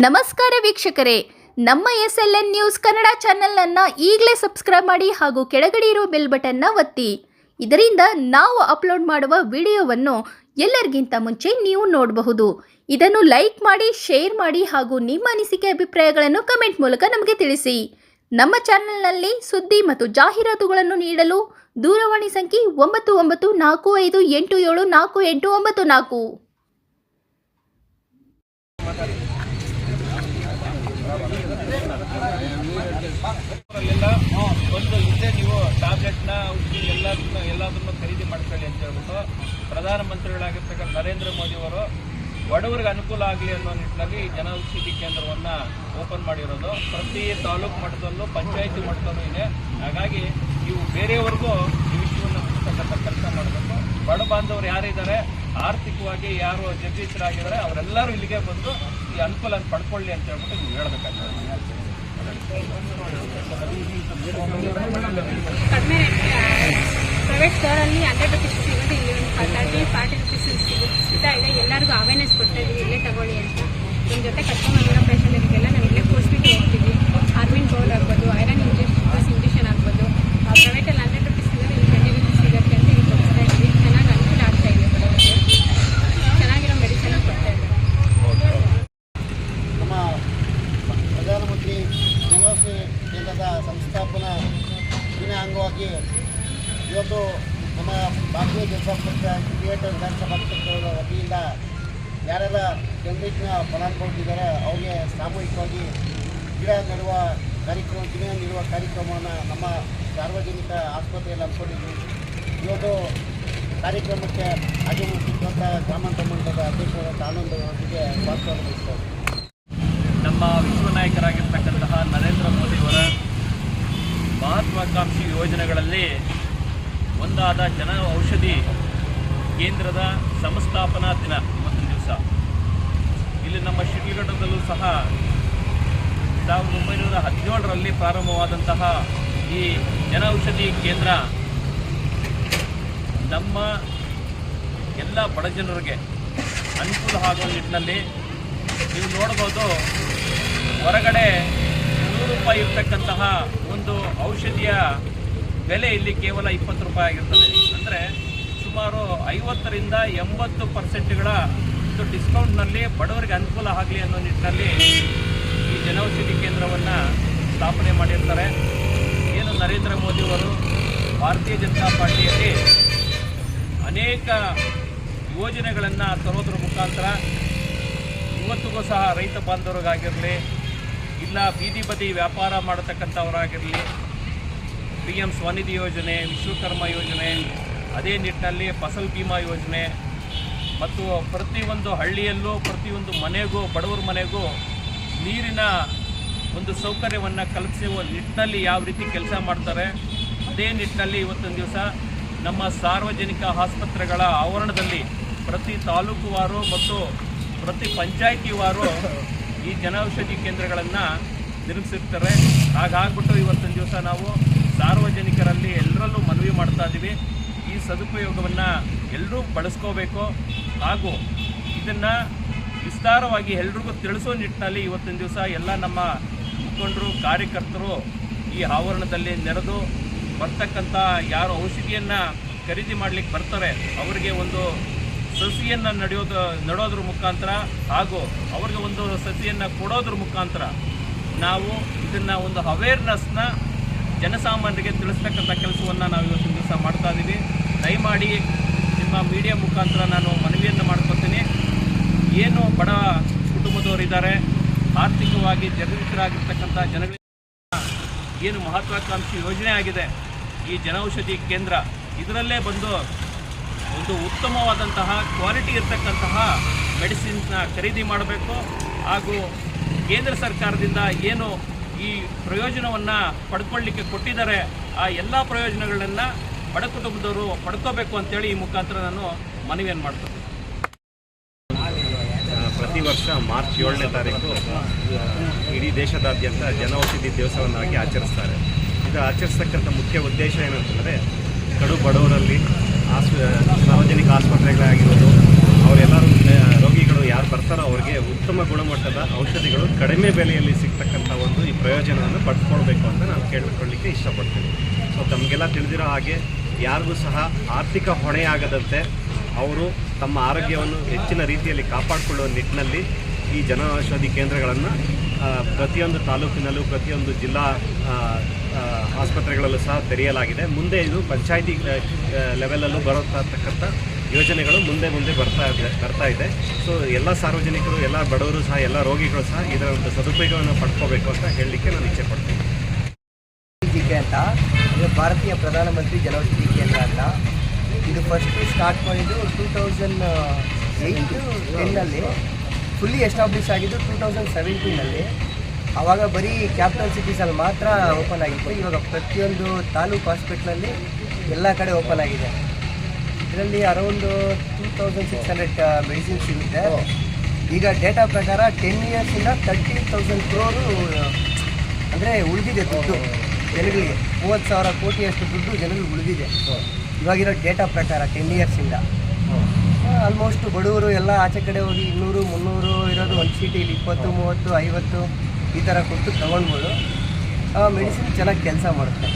ನಮಸ್ಕಾರ ವೀಕ್ಷಕರೇ, ನಮ್ಮ SLN ನ್ಯೂಸ್ ಕನ್ನಡ ಚಾನೆಲ್ ಈಗಲೇ ಸಬ್ಸ್ಕ್ರೈಬ್ ಮಾಡಿ ಹಾಗೂ ಕೆಳಗಡೆ ಇರುವ ಬೆಲ್ ಬಟನ್ನ ಒತ್ತಿ. ಇದರಿಂದ ನಾವು ಅಪ್ಲೋಡ್ ಮಾಡುವ ವಿಡಿಯೋವನ್ನು ಎಲ್ಲರಿಗಿಂತ ಮುಂಚೆ ನೀವು ನೋಡಬಹುದು. ಇದನ್ನು ಲೈಕ್ ಮಾಡಿ, ಶೇರ್ ಮಾಡಿ ಹಾಗೂ ನಿಮ್ಮ ಅನಿಸಿಕೆ ಅಭಿಪ್ರಾಯಗಳನ್ನು ಕಮೆಂಟ್ ಮೂಲಕ ನಮಗೆ ತಿಳಿಸಿ. ನಮ್ಮ ಚಾನೆಲ್ನಲ್ಲಿ ಸುದ್ದಿ ಮತ್ತು ಜಾಹೀರಾತುಗಳನ್ನು ನೀಡಲು ದೂರವಾಣಿ ಸಂಖ್ಯೆ 9945874894. ಒಂದು ಹಿಂದೆ ನೀವು ಟ್ಯಾಬ್ಲೆಟ್ನ ಔಷಧಿ ಎಲ್ಲದನ್ನು ಖರೀದಿ ಮಾಡ್ಕೊಳ್ಳಿ ಅಂತ ಹೇಳ್ಬಿಟ್ಟು ಪ್ರಧಾನಮಂತ್ರಿಗಳಾಗಿರ್ತಕ್ಕಂಥ ನರೇಂದ್ರ ಮೋದಿ ಅವರು ಬಡವರಿಗೆ ಅನುಕೂಲ ಆಗಲಿ ಅನ್ನೋ ನಿಟ್ಟಿನಲ್ಲಿ ಜನೌಷಧಿ ಕೇಂದ್ರವನ್ನು ಓಪನ್ ಮಾಡಿರೋದು. ಪ್ರತಿ ತಾಲೂಕು ಮಟ್ಟದಲ್ಲೂ ಪಂಚಾಯಿತಿ ಮಟ್ಟದಲ್ಲೂ ಇದೆ. ಹಾಗಾಗಿ ನೀವು ಬೇರೆಯವ್ರಿಗೂ ಈ ವಿಷಯವನ್ನು ಮುಗಿಸ್ತಕ್ಕಂಥ ಕೆಲಸ ಮಾಡಬೇಕು. ಬಡ ಬಾಂಧವರು ಯಾರಿದ್ದಾರೆ, ಆರ್ಥಿಕವಾಗಿ ಯಾರು ಜಗದೀಶರಾಗಿದ್ದಾರೆ, ಅವರೆಲ್ಲರೂ ಇಲ್ಲಿಗೆ ಬಂದು ಈ ಅನುಕೂಲ ಪಡ್ಕೊಳ್ಳಿ ಅಂತ ಹೇಳ್ಬಿಟ್ಟು ನೀವು ಹೇಳಬೇಕಾಗ್ತದೆ. ಕಡಿಮೆ ಪ್ರೈವೇಟ್ ಸ್ಟೋರಲ್ಲಿ 100 ರುಪೀಸ್ ಸಿಗೋದು, ಇಲ್ಲಿ ಒಂದು 30-40 ರುಪೀಸ್ ಸಿಗ್ತಾ ಇದೆ. ಎಲ್ಲರಿಗೂ ಅವೇರ್ನೆಸ್ ಕೊಡ್ತಾ ಇದ್ದೀವಿ, ಇಲ್ಲೇ ತಗೊಳ್ಳಿ ಅಂತ. ನಿಮ್ಮ ಜೊತೆ ಕರ್ಕೊಂಡ್ಬಂದಿರೋ ಪೇಷಂಟ್ಗಳಿಗೆಲ್ಲ ನಾವು ಇಲ್ಲೇ ಕೋರ್ಸ್ಬಿಟ್ಟು ಹೋಗ್ತೀವಿ. ಹಾರ್ಮಿನ್ ಬೌಲ್ ಆಗ್ಬೋದು, ಐರನ್ ಇಂಜೆಕ್ಷನ್ ಆಗ್ಬೋದು. ಪ್ರೈವೇಟಲ್ಲಿ 100 ರುಪೀಸ್ ಸಿಗೋದು, ಇಲ್ಲಿ 20 ರುಪೀಸ್ ಸಿಗುತ್ತೆ ಅಂತ ಇಲ್ಲಿ ಕೊಡ್ತಾ ಇದ್ದೀವಿ. ಚೆನ್ನಾಗಿ ಅನುಕೂಲ ಆಗ್ತಾ ಇದೆ. ಚೆನ್ನಾಗಿರೋ ಮೆಡಿಸಿನ್ ಕೊಡ್ತಾ ಇದ್ದಾರೆ. ನಮ್ಮ ಪ್ರಧಾನಮಂತ್ರಿ ಜನೌಷಧಿ ಕೇಂದ್ರದ ಸಂಸ್ಥಾಪನಾ ದಿನ ಅಂಗವಾಗಿ ಇವತ್ತು ನಮ್ಮ ಭಾರತೀಯ ಜನತಾ ಪಕ್ಷ ಕ್ರಿಯೇಟರ್ ವಿಧಾನಸಭಾ ಕ್ಷೇತ್ರದ ವತಿಯಿಂದ ಯಾರೆಲ್ಲ ಜನರೇಟ್ನ ಫಲಾನುಭವಿಗಳಿದ್ದಾರೆ ಅವರಿಗೆ ಸಾಮೂಹಿಕವಾಗಿ ಗಿಡ ನೆಡುವ ಕಾರ್ಯಕ್ರಮವನ್ನು ನಮ್ಮ ಸಾರ್ವಜನಿಕ ಆಸ್ಪತ್ರೆಯಲ್ಲಿ ಹಮ್ಮಿಕೊಂಡಿದ್ವಿ. ಇವತ್ತು ಕಾರ್ಯಕ್ರಮಕ್ಕೆ ಆಗಮಿಸಿದಂಥ ಗ್ರಾಮಾಂತರ ಮಂಡಲದ ಅಧ್ಯಕ್ಷರಾದ ಆನಂದ್ ಅವರಿಗೆ ಸ್ವಾಗತವನ್ನು ಬಯಸ್ತೇವೆ. ನಮ್ಮ ವಿಶ್ವ ನಾಯಕರಾಗಿರ್ತಕ್ಕಂತಹ ನರೇಂದ್ರ ಮೋದಿಯವರ ಮಹತ್ವಾಕಾಂಕ್ಷಿ ಯೋಜನೆಗಳಲ್ಲಿ ಒಂದಾದ ಜನ ಔಷಧಿ ಕೇಂದ್ರದ ಸಂಸ್ಥಾಪನಾ ದಿನ ಇವತ್ತಿನ ದಿವಸ. ಇಲ್ಲಿ ನಮ್ಮ ಶಿಡ್ಲಘಟ್ಟದಲ್ಲೂ ಸಹ 1917ರಲ್ಲಿ ಪ್ರಾರಂಭವಾದಂತಹ ಈ ಜನ ಔಷಧಿ ಕೇಂದ್ರ ನಮ್ಮ ಎಲ್ಲ ಬಡ ಜನರಿಗೆ ಅನುಕೂಲ ಆಗುವ ನಿಟ್ಟಿನಲ್ಲಿ ನೀವು ನೋಡ್ಬೋದು. ಹೊರಗಡೆ 100 ರೂಪಾಯಿ ಇರ್ತಕ್ಕಂತಹ ಒಂದು ಔಷಧಿಯ ಬೆಲೆ ಇಲ್ಲಿ ಕೇವಲ 20 ರೂಪಾಯಿ ಆಗಿರ್ತದೆ. ಅಂದರೆ ಸುಮಾರು 50ರಿಂದ 80% ಒಂದು ಡಿಸ್ಕೌಂಟ್ನಲ್ಲಿ ಬಡವರಿಗೆ ಅನುಕೂಲ ಆಗಲಿ ಅನ್ನೋ ನಿಟ್ಟಿನಲ್ಲಿ ಈ ಜನೌಷಧಿ ಕೇಂದ್ರವನ್ನು ಸ್ಥಾಪನೆ ಮಾಡಿರ್ತಾರೆ. ಏನು ನರೇಂದ್ರ ಮೋದಿಯವರು ಭಾರತೀಯ ಜನತಾ ಪಾರ್ಟಿಯಲ್ಲಿ ಅನೇಕ ಯೋಜನೆಗಳನ್ನು ತರೋದ್ರ ಮುಖಾಂತರ ಇವತ್ತಿಗೂ ಸಹ ರೈತ ಬಾಂಧವರಿಗಾಗಿರಲಿ, ಇಲ್ಲ ಬೀದಿ ಬದಿ ವ್ಯಾಪಾರ ಮಾಡತಕ್ಕಂಥವರಾಗಿರಲಿ, PM ಸ್ವನಿಧಿ ಯೋಜನೆ, ವಿಶ್ವಕರ್ಮ ಯೋಜನೆ, ಅದೇ ನಿಟ್ಟಿನಲ್ಲಿ ಫಸಲ್ ಬಿಮಾ ಯೋಜನೆ ಮತ್ತು ಪ್ರತಿಯೊಂದು ಹಳ್ಳಿಯಲ್ಲೂ ಪ್ರತಿಯೊಂದು ಮನೆಗೂ ಬಡವರ ಮನೆಗೂ ನೀರಿನ ಒಂದು ಸೌಕರ್ಯವನ್ನು ಕಲ್ಪಿಸುವ ನಿಟ್ಟಿನಲ್ಲಿ ಯಾವ ರೀತಿ ಕೆಲಸ ಮಾಡ್ತಾರೆ, ಅದೇ ನಿಟ್ಟಿನಲ್ಲಿ ಇವತ್ತೊಂದು ದಿವಸ ನಮ್ಮ ಸಾರ್ವಜನಿಕ ಆಸ್ಪತ್ರೆಗಳ ಆವರಣದಲ್ಲಿ ಪ್ರತಿ ತಾಲೂಕುವಾರು ಮತ್ತು ಪ್ರತಿ ಪಂಚಾಯಿತಿವಾರು ಈ ಜನೌಷಧಿ ಕೇಂದ್ರಗಳನ್ನು ನಿರ್ಮಿಸಿರ್ತಾರೆ. ಹಾಗಾಗ್ಬಿಟ್ಟು ಇವತ್ತೊಂದು ದಿವಸ ನಾವು ಸಾರ್ವಜನಿಕರಲ್ಲಿ ಎಲ್ಲರಲ್ಲೂ ಮನವಿ ಮಾಡ್ತಾ ಇದ್ದೀವಿ. ಈ ಸದುಪಯೋಗವನ್ನು ಎಲ್ಲರೂ ಬಳಸ್ಕೋಬೇಕು ಹಾಗೂ ಇದನ್ನು ವಿಸ್ತಾರವಾಗಿ ಎಲ್ರಿಗೂ ತಿಳಿಸೋ ನಿಟ್ಟಿನಲ್ಲಿ ಇವತ್ತಿನ ದಿವಸ ಎಲ್ಲ ನಮ್ಮ ಮುಖಂಡರು, ಕಾರ್ಯಕರ್ತರು ಈ ಆವರಣದಲ್ಲಿ ನೆರೆದು ಬರ್ತಕ್ಕಂಥ ಯಾರು ಔಷಧಿಯನ್ನು ಖರೀದಿ ಮಾಡಲಿಕ್ಕೆ ಬರ್ತಾರೆ ಅವರಿಗೆ ಒಂದು ಸಸಿಯನ್ನು ನೆಡೋದ್ರ ಮುಖಾಂತರ ಹಾಗೂ ಅವ್ರಿಗೆ ಒಂದು ಸಸಿಯನ್ನು ಕೊಡೋದ್ರ ಮುಖಾಂತರ ನಾವು ಇದನ್ನು ಒಂದು ಅವೇರ್ನೆಸ್ನ ಜನಸಾಮಾನ್ಯರಿಗೆ ತಿಳಿಸ್ತಕ್ಕಂಥ ಕೆಲಸವನ್ನು ನಾವು ಇವತ್ತಿನ ದಿವಸ ಮಾಡ್ತಾ ಇದ್ದೀವಿ. ದಯಮಾಡಿ ನಿಮ್ಮ ಮೀಡಿಯಾ ಮುಖಾಂತರ ನಾನು ಮನವಿಯನ್ನು ಮಾಡ್ಕೊತೀನಿ. ಏನು ಬಡ ಕುಟುಂಬದವರಿದ್ದಾರೆ, ಆರ್ಥಿಕವಾಗಿ ಜಗದೀಶರಾಗಿರ್ತಕ್ಕಂಥ ಜನಗಳಿಗೆ ಏನು ಮಹತ್ವಾಕಾಂಕ್ಷಿ ಯೋಜನೆ ಆಗಿದೆ ಈ ಜನೌಷಧಿ ಕೇಂದ್ರ, ಇದರಲ್ಲೇ ಬಂದು ಒಂದು ಉತ್ತಮವಾದಂತಹ ಕ್ವಾಲಿಟಿ ಇರತಕ್ಕಂತಹ ಮೆಡಿಸಿನ್ಸ್ನ ಖರೀದಿ ಮಾಡಬೇಕು. ಹಾಗೂ ಕೇಂದ್ರ ಸರ್ಕಾರದಿಂದ ಏನು ಈ ಪ್ರಯೋಜನವನ್ನು ಪಡ್ಕೊಳ್ಳಿಕ್ಕೆ ಕೊಟ್ಟಿದ್ದಾರೆ ಆ ಎಲ್ಲ ಪ್ರಯೋಜನಗಳನ್ನು ಬಡ ಕುಟುಂಬದವರು ಪಡ್ಕೋಬೇಕು ಅಂತೇಳಿ ಈ ಮುಖಾಂತರ ನಾನು ಮನವಿಯನ್ನು ಮಾಡ್ತೀನಿ. ಪ್ರತಿ ವರ್ಷ ಮಾರ್ಚ್ 7ನೇ ತಾರೀಕು ಇಡೀ ದೇಶದಾದ್ಯಂತ ಜನೌಷಧಿ ದಿವಸವನ್ನಾಗಿ ಆಚರಿಸ್ತಾರೆ. ಇದು ಆಚರಿಸ್ತಕ್ಕಂಥ ಮುಖ್ಯ ಉದ್ದೇಶ ಏನಂತಂದರೆ ಕಡು ಬಡವರಲ್ಲಿ ಸಾರ್ವಜನಿಕ ಆಸ್ಪತ್ರೆಗಳಾಗಿರೋದು ಅವರೆಲ್ಲರೂ ರೋಗಿಗಳು ಯಾರು ಬರ್ತಾರೋ ಅವ್ರಿಗೆ ಉತ್ತಮ ಉತ್ತಮ ಗುಣಮಟ್ಟದ ಔಷಧಿಗಳು ಕಡಿಮೆ ಬೆಲೆಯಲ್ಲಿ ಸಿಗ್ತಕ್ಕಂಥ ಒಂದು ಈ ಪ್ರಯೋಜನವನ್ನು ಪಡ್ಕೊಳ್ಬೇಕು ಅಂತ ನಾನು ಕೇಳಿಕೊಳ್ಳಿಕ್ಕೆ ಇಷ್ಟಪಡ್ತೀನಿ. ಸೊ ತಮಗೆಲ್ಲ ತಿಳಿದಿರೋ ಹಾಗೆ ಯಾರಿಗೂ ಸಹ ಆರ್ಥಿಕ ಹೊಣೆಯಾಗದಂತೆ ಅವರು ತಮ್ಮ ಆರೋಗ್ಯವನ್ನು ಹೆಚ್ಚಿನ ರೀತಿಯಲ್ಲಿ ಕಾಪಾಡಿಕೊಳ್ಳುವ ನಿಟ್ಟಿನಲ್ಲಿ ಈ ಜನೌಷಧಿ ಕೇಂದ್ರಗಳನ್ನು ಪ್ರತಿಯೊಂದು ತಾಲೂಕಿನಲ್ಲೂ ಪ್ರತಿಯೊಂದು ಜಿಲ್ಲಾ ಆಸ್ಪತ್ರೆಗಳಲ್ಲೂ ಸಹ ತೆರೆಯಲಾಗಿದೆ. ಮುಂದೆ ಇದು ಪಂಚಾಯಿತಿ ಲೆವೆಲಲ್ಲೂ ಬರತಕ್ಕಂಥ ಯೋಜನೆಗಳು ಮುಂದೆ ಬರ್ತಾ ಇದೆ. ಸೊ ಎಲ್ಲ ಸಾರ್ವಜನಿಕರು, ಎಲ್ಲ ಬಡವರು ಸಹ, ಎಲ್ಲ ರೋಗಿಗಳು ಸಹ ಇದರ ಒಂದು ಸದುಪಯೋಗವನ್ನು ಪಡ್ಕೋಬೇಕು ಅಂತ ಹೇಳಲಿಕ್ಕೆ ನಾನು ಇಚ್ಛೆ ಪಡ್ತೀನಿ. ಅಂತ ಇದು ಭಾರತೀಯ ಪ್ರಧಾನಮಂತ್ರಿ ಜನೌಷಧಿ ಕೇಂದ್ರ ಅಂತ ಇದು ಫಸ್ಟು ಸ್ಟಾರ್ಟ್ ಮಾಡಿದ್ದು 2008-10ನಲ್ಲಿ, ಫುಲ್ಲಿ ಎಸ್ಟಾಬ್ಲಿಷ್ ಆಗಿದ್ದು 2017ನಲ್ಲಿ. ಆವಾಗ ಬರೀ ಕ್ಯಾಪಿಟಲ್ ಸಿಟೀಸಲ್ಲಿ ಮಾತ್ರ ಓಪನ್ ಆಗಿತ್ತು. ಇವಾಗ ಪ್ರತಿಯೊಂದು ತಾಲೂಕು ಹಾಸ್ಪಿಟ್ಲಲ್ಲಿ ಎಲ್ಲ ಕಡೆ ಓಪನ್ ಆಗಿದೆ. ಇದರಲ್ಲಿ ಅರೌಂಡ್ 2600 ಮೆಡಿಸಿನ್ ಸಿಗುತ್ತೆ. ಈಗ ಡೇಟಾ ಪ್ರಕಾರ 10 ಇಯರ್ಸಿಂದ 13,000 crore ಅಂದರೆ ಉಳಿದಿದೆ ದುಡ್ಡು ಜನಗಳಿಗೆ. 30,000 ಕೋಟಿಯಷ್ಟು ದುಡ್ಡು ಜನಗಳಿಗೆ ಉಳಿದಿದೆ ಇವಾಗಿರೋ ಡೇಟಾ ಪ್ರಕಾರ 10 ಇಯರ್ಸಿಂದ. ಆಲ್ಮೋಸ್ಟ್ ಬಡವರು ಎಲ್ಲ ಆಚೆ ಕಡೆ ಹೋಗಿ 200-300 ಇರೋದು ಒಂದು ಚೀಟಿಲಿ 20-30-50 ಈ ಥರ ಕೊಟ್ಟು ತೊಗೊಳ್ಬೋದು. ಮೆಡಿಸಿನ್ ಚೆನ್ನಾಗಿ ಕೆಲಸ ಮಾಡುತ್ತೆ.